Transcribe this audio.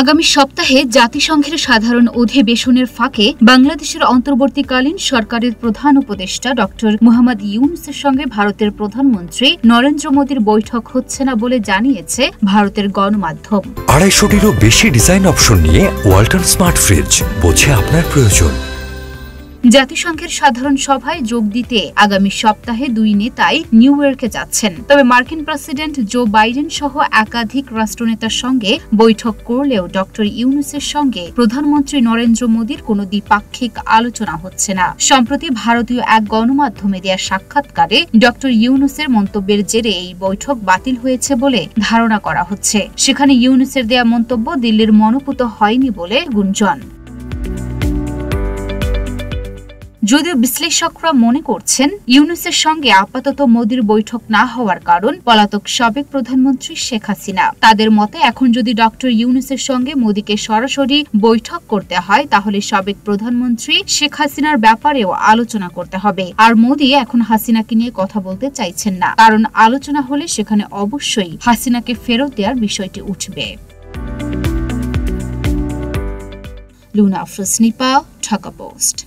আগামী সপ্তাহে জাতিসংঘের সাধারণ অধিবেশনের ফাঁকে বাংলাদেশের অন্তর্বর্তীকালীন সরকারের প্রধান উপদেষ্টা ড মোহাম্মদ ইউনূসের সঙ্গে ভারতের প্রধানমন্ত্রী নরেন্দ্র মোদীর বৈঠক হচ্ছে না বলে জানিয়েছে ভারতের গণমাধ্যম। 250-টিরও বেশি ডিজাইন অপশন নিয়ে ওয়ালটন স্মার্ট ফ্রিজ, বোঝে আপনার প্রয়োজন। জাতিসংঘের সাধারণ সভায় যোগ দিতে আগামী সপ্তাহে দুই নেতাই নিউ ইয়র্কে যাচ্ছেন। তবে মার্কিন প্রেসিডেন্ট জো বাইডেন সহ একাধিক রাষ্ট্রনেতার সঙ্গে বৈঠক করলেও ড ইউনূসের সঙ্গে প্রধানমন্ত্রী নরেন্দ্র মোদীর কোনো দ্বিপাক্ষিক আলোচনা হচ্ছে না। সম্প্রতি ভারতীয় এক গণমাধ্যমে দেয়া সাক্ষাৎকারে ড ইউনূসের মন্তব্যের জেরে এই বৈঠক বাতিল হয়েছে বলে ধারণা করা হচ্ছে। সেখানে ইউনূসের দেয়া মন্তব্য দিল্লির মনোপুত হয়নি বলে গুঞ্জন। যদিও বিশ্লেষকরা মনে করছেন ইউনূসের সঙ্গে আপাতত মোদীর বৈঠক না হওয়ার কারণ পলাতক সাবেক প্রধানমন্ত্রী শেখ হাসিনা। তাদের মতে এখন যদি ড ইউনূসের সঙ্গে মোদীকে সরাসরি বৈঠক করতে হয় তাহলে সাবেক প্রধানমন্ত্রী শেখ হাসিনার ব্যাপারেও আলোচনা করতে হবে। আর মোদী এখন হাসিনাকে নিয়ে কথা বলতে চাইছেন না, কারণ আলোচনা হলে সেখানে অবশ্যই হাসিনাকে ফেরত দেওয়ার বিষয়টি উঠবে। লুনা আফরোজ নিপা, ঢাকা পোস্ট।